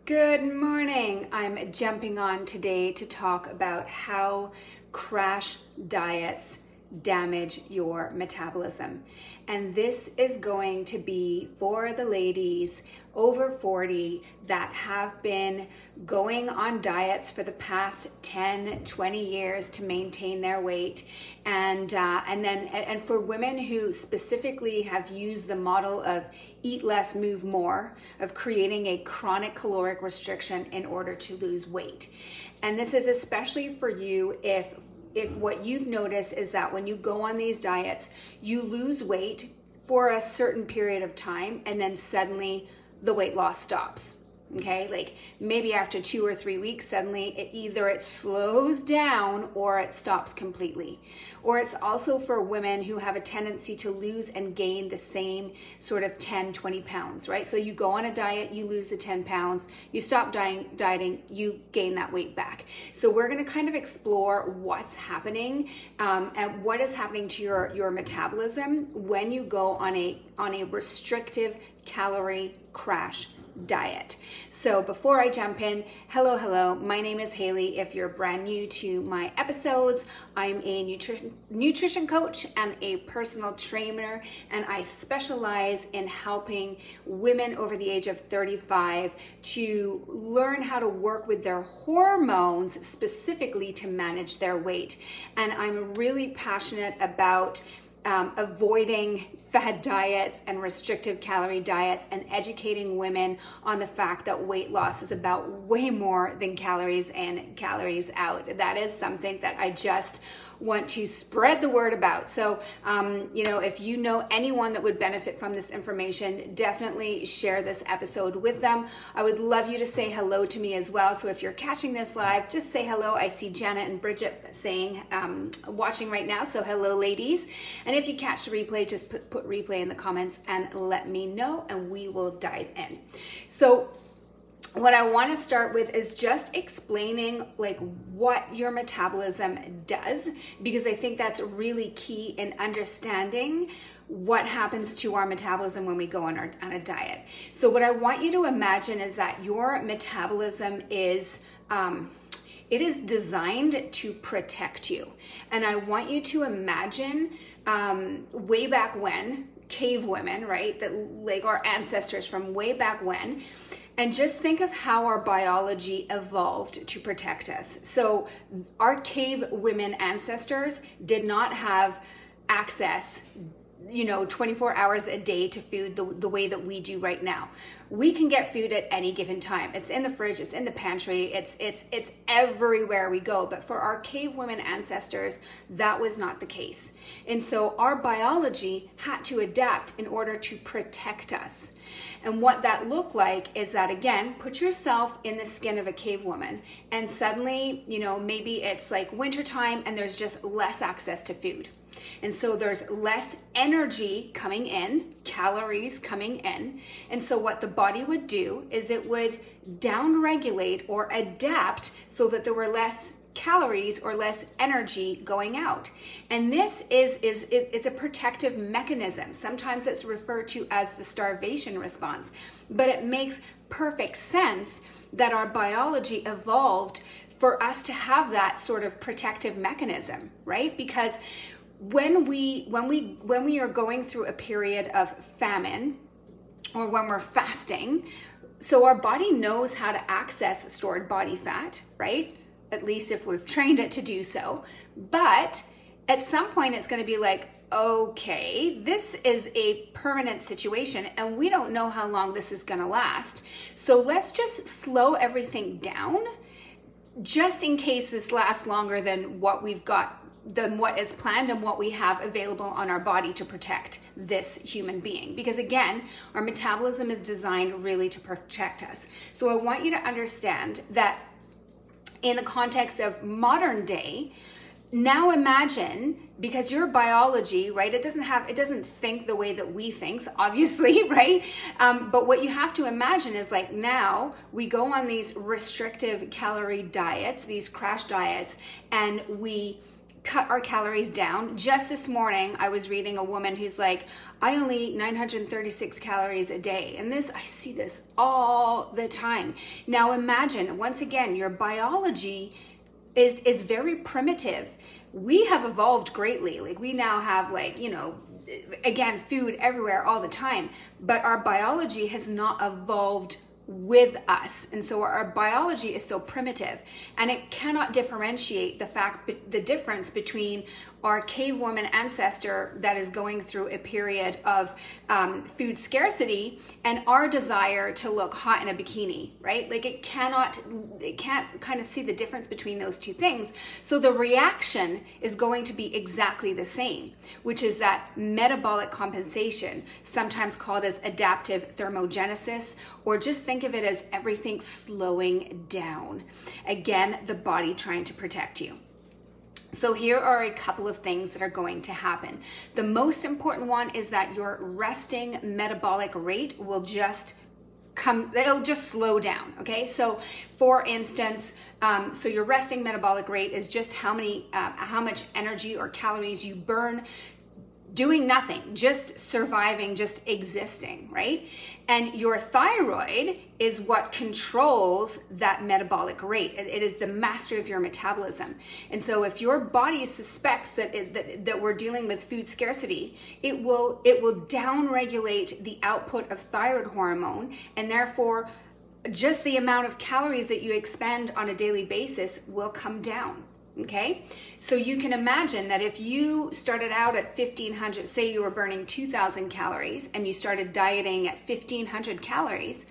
Good morning. I'm jumping on today to talk about how crash diets damage your metabolism. And this is going to be for the ladies over 40 that have been going on diets for the past 10, 20 years to maintain their weight. And for women who specifically have used the model of eat less, move more, of creating a chronic caloric restriction in order to lose weight. And this is especially for you if what you've noticed is that when you go on these diets, you lose weight for a certain period of time and then suddenly the weight loss stops. Okay, like maybe after 2 or 3 weeks, suddenly it slows down or it stops completely. Or it's also for women who have a tendency to lose and gain the same sort of 10, 20 pounds, right? So you go on a diet, you lose the 10 pounds, you stop dieting, you gain that weight back. So we're gonna kind of explore what's happening and what is happening to your metabolism when you go on a restrictive calorie crash diet. So before I jump in, hello, my name is Haley. If you're brand new to my episodes, I'm a nutrition coach and a personal trainer, and I specialize in helping women over the age of 35 to learn how to work with their hormones specifically to manage their weight. And I'm really passionate about avoiding fad diets and restrictive calorie diets and educating women on the fact that weight loss is about way more than calories in, calories out. That is something that I just want to spread the word about. So, if you know anyone that would benefit from this information, definitely share this episode with them. I would love you to say hello to me as well. So if you're catching this live, just say hello. I see Janet and Bridget saying, watching right now. So hello, ladies. And if you catch the replay, just put replay in the comments and let me know, and we will dive in. So what I want to start with is just explaining like what your metabolism does, because I think that's really key in understanding what happens to our metabolism when we go on a diet. So what I want you to imagine is that your metabolism is it is designed to protect you. And I want you to imagine way back when, cave women, right? That like our ancestors from way back when. And just think of how our biology evolved to protect us. So our cave women ancestors did not have access 24 hours a day to food the way that we do right now. We can get food at any given time. It's in the fridge, it's in the pantry, it's everywhere we go. But for our cave women ancestors, that was not the case. And so our biology had to adapt in order to protect us. And what that looked like is that, again, put yourself in the skin of a cave woman, and suddenly, maybe it's like wintertime and there's just less access to food. And so there's less energy coming in, calories coming in. And so what the body would do is it would downregulate or adapt so that there were less calories or less energy going out. And this it's a protective mechanism. Sometimes it's referred to as the starvation response, but it makes perfect sense that our biology evolved for us to have that sort of protective mechanism, right? Because when we are going through a period of famine or when we're fasting, so our body knows how to access stored body fat, right? At least if we've trained it to do so. But at some point it's going to be like, okay, this is a permanent situation and we don't know how long this is going to last. So let's just slow everything down just in case this lasts longer than what we've got, than what is planned and what we have available on our body to protect this human being. Because again, our metabolism is designed really to protect us. So I want you to understand that in the context of modern day, now imagine, because your biology, right, it doesn't think the way that we think, obviously, right? But what you have to imagine is like now we go on these restrictive calorie diets, these crash diets, and we cut our calories down. Just this morning, I was reading a woman who's like, I only eat 936 calories a day. And I see this all the time. Now imagine, once again, your biology is very primitive. We have evolved greatly. Like we now have again, food everywhere all the time, but our biology has not evolved with us. And so our biology is still primitive, and it cannot differentiate the difference between our cavewoman ancestor that is going through a period of food scarcity and our desire to look hot in a bikini, right? Like it can't kind of see the difference between those two things. So the reaction is going to be exactly the same, which is that metabolic compensation, sometimes called as adaptive thermogenesis, or just think of it as everything slowing down. Again, the body trying to protect you. So here are a couple of things that are going to happen. The most important one is that your resting metabolic rate will it'll just slow down, okay? So for instance, so your resting metabolic rate is just how much energy or calories you burn doing nothing, just surviving, just existing, right? And your thyroid is what controls that metabolic rate. It is the master of your metabolism. And so if your body suspects that we're dealing with food scarcity, it will downregulate the output of thyroid hormone, and therefore just the amount of calories that you expend on a daily basis will come down. Okay, so you can imagine that if you started out at 1,500, say you were burning 2,000 calories and you started dieting at 1,500 calories,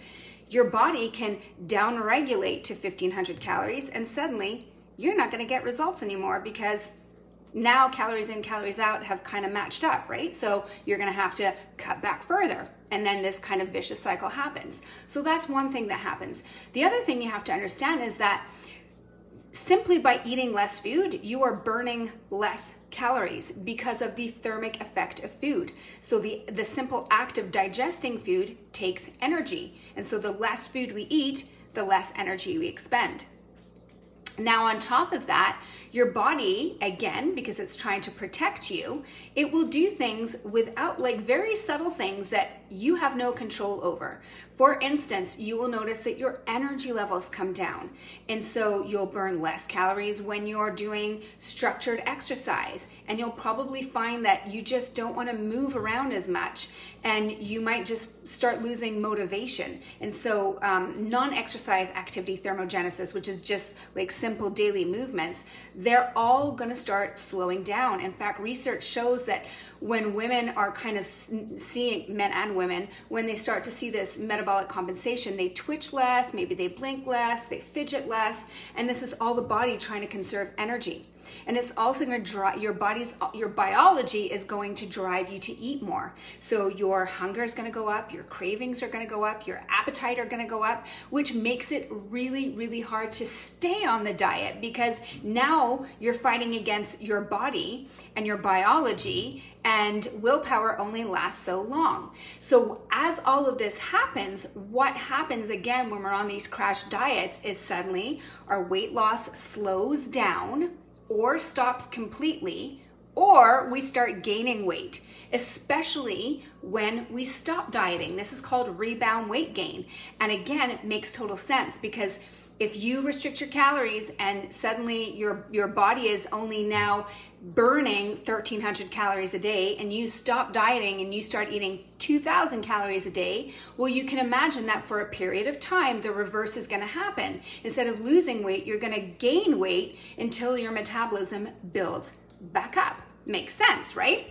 your body can downregulate to 1,500 calories, and suddenly you're not going to get results anymore because now calories in, calories out have kind of matched up, right? So you're going to have to cut back further. And then this kind of vicious cycle happens. So that's one thing that happens. The other thing you have to understand is that simply by eating less food, you are burning less calories because of the thermic effect of food. So the simple act of digesting food takes energy. And so the less food we eat, the less energy we expend. Now, on top of that, your body, again, because it's trying to protect you, it will do things without, very subtle things that you have no control over. For instance, you will notice that your energy levels come down. And so you'll burn less calories when you're doing structured exercise. And you'll probably find that you just don't want to move around as much. And you might just start losing motivation. And so non-exercise activity thermogenesis, which is just simple daily movements, they're all going to start slowing down. In fact, research shows that when women are kind of seeing, men and women, when they start to see this metabolic compensation, they twitch less, maybe they blink less, they fidget less, and this is all the body trying to conserve energy. And it's also going to drive your biology is going to drive you to eat more. So your hunger is going to go up, your cravings are going to go up, your appetite are going to go up, which makes it really, really hard to stay on the diet because now you're fighting against your body and your biology, and willpower only lasts so long. So as all of this happens, what happens again when we're on these crash diets is suddenly our weight loss slows down or stops completely, or we start gaining weight, especially when we stop dieting. This is called rebound weight gain. And again, it makes total sense because if you restrict your calories and suddenly your body is only now burning 1,300 calories a day, and you stop dieting and you start eating 2,000 calories a day, well, you can imagine that for a period of time, the reverse is going to happen. Instead of losing weight, you're going to gain weight until your metabolism builds back up. Makes sense, right?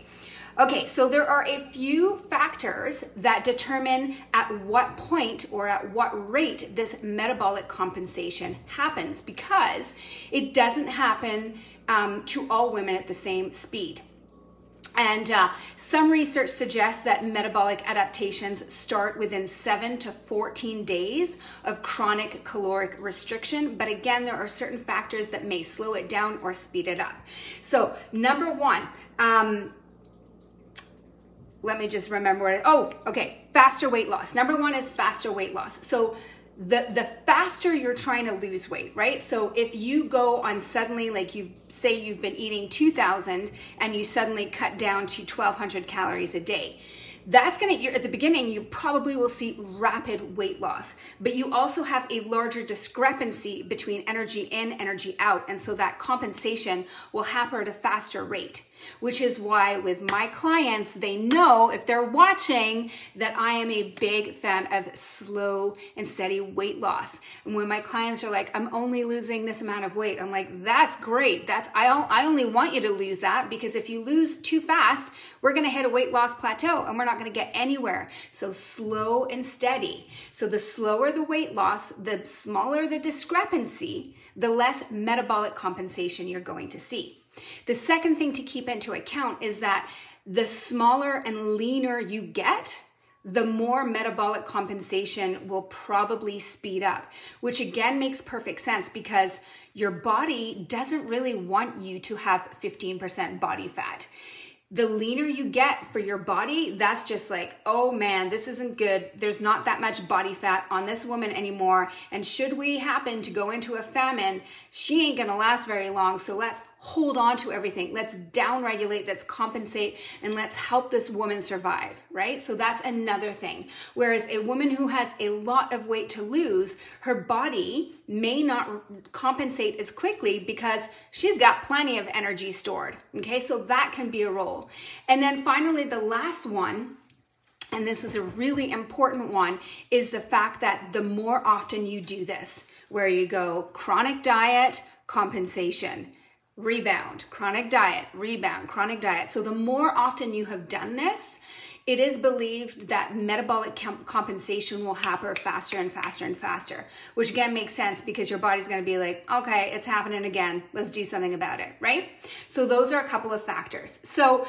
Okay, so there are a few factors that determine at what point or at what rate this metabolic compensation happens, because it doesn't happen to all women at the same speed. And some research suggests that metabolic adaptations start within 7 to 14 days of chronic caloric restriction. But again, there are certain factors that may slow it down or speed it up. So number one, let me just remember faster weight loss. Number one is faster weight loss. So the faster you're trying to lose weight, right? So if you go on suddenly, like you say you've been eating 2,000 and you suddenly cut down to 1,200 calories a day, that's at the beginning, you probably will see rapid weight loss, but you also have a larger discrepancy between energy in, energy out. And so that compensation will happen at a faster rate, which is why with my clients, they know if they're watching that I am a big fan of slow and steady weight loss. And when my clients are like, I'm only losing this amount of weight, I'm like, that's great. I only want you to lose that, because if you lose too fast, we're going to hit a weight loss plateau and we're not going to get anywhere. So slow and steady. So the slower the weight loss, the smaller the discrepancy, the less metabolic compensation you're going to see. The second thing to keep into account is that the smaller and leaner you get, the more metabolic compensation will probably speed up, which again makes perfect sense because your body doesn't really want you to have 15% body fat. The leaner you get for your body, that's just like, oh man, this isn't good. There's not that much body fat on this woman anymore. And should we happen to go into a famine, she ain't gonna last very long. So let's hold on to everything. Let's downregulate, let's compensate, and let's help this woman survive, right? So that's another thing. Whereas a woman who has a lot of weight to lose, her body may not compensate as quickly because she's got plenty of energy stored, okay? So that can be a role. And then finally, the last one, and this is a really important one, is the fact that the more often you do this, where you go chronic diet, compensation, rebound, chronic diet, rebound, chronic diet. So the more often you have done this, it is believed that metabolic compensation will happen faster and faster and faster, which again makes sense because your body's going to be like, okay, it's happening again. Let's do something about it, right? So those are a couple of factors. So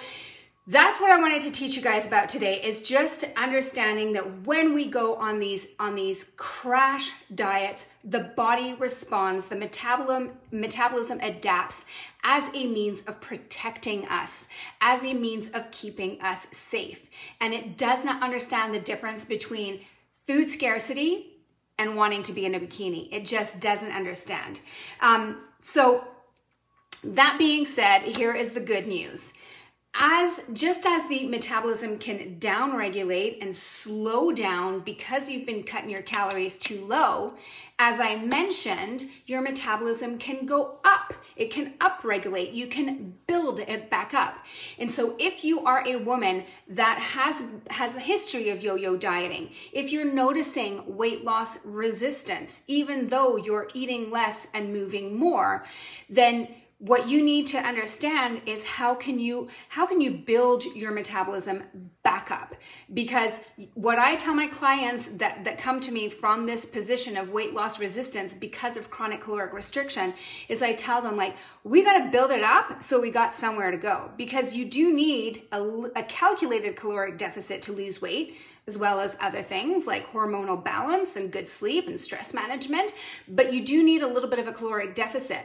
that's what I wanted to teach you guys about today, is just understanding that when we go on these crash diets, the body responds, the metabolism adapts as a means of protecting us, as a means of keeping us safe. And it does not understand the difference between food scarcity and wanting to be in a bikini. It just doesn't understand. So that being said, here is the good news. Just as the metabolism can downregulate and slow down because you've been cutting your calories too low, as I mentioned, your metabolism can go up. It can upregulate. You can build it back up. And so if you are a woman that has a history of yo-yo dieting, if you're noticing weight loss resistance, even though you're eating less and moving more, then what you need to understand is how can you build your metabolism back up? Because what I tell my clients that come to me from this position of weight loss resistance because of chronic caloric restriction is I tell them, like, we got to build it up so we got somewhere to go, because you do need a calculated caloric deficit to lose weight, as well as other things like hormonal balance and good sleep and stress management, but you do need a little bit of a caloric deficit.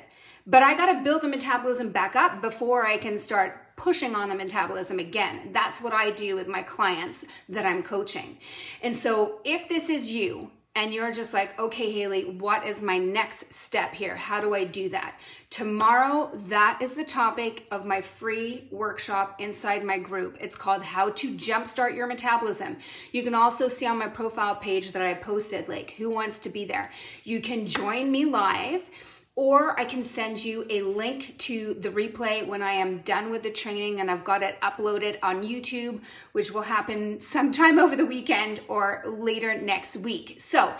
But I got to build the metabolism back up before I can start pushing on the metabolism again. That's what I do with my clients that I'm coaching. And so if this is you and you're just like, okay, Haley, what is my next step here? How do I do that? Tomorrow, that is the topic of my free workshop inside my group. It's called How to Jumpstart Your Metabolism. You can also see on my profile page that I posted, like, who wants to be there? You can join me live, or I can send you a link to the replay when I am done with the training and I've got it uploaded on YouTube, which will happen sometime over the weekend or later next week. So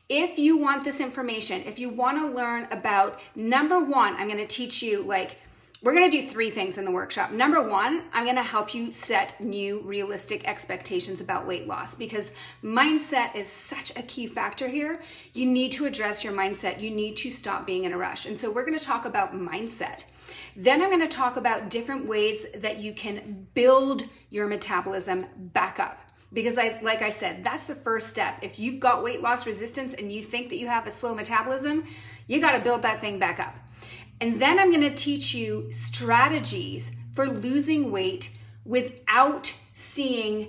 if you want this information, if you want to learn about, number one, I'm going to teach you, like, we're going to do 3 things in the workshop. Number one, I'm going to help you set new realistic expectations about weight loss, because mindset is such a key factor here. You need to address your mindset. You need to stop being in a rush. And so we're going to talk about mindset. Then I'm going to talk about different ways that you can build your metabolism back up. Because like I said, that's the first step. If you've got weight loss resistance and you think that you have a slow metabolism, you got to build that thing back up. And then I'm going to teach you strategies for losing weight without seeing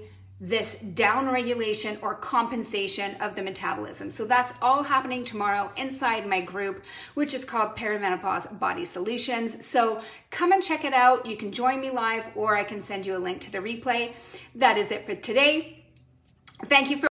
this downregulation or compensation of the metabolism. So that's all happening tomorrow inside my group, which is called Perimenopause Body Solutions. So come and check it out. You can join me live, or I can send you a link to the replay. That is it for today. Thank you for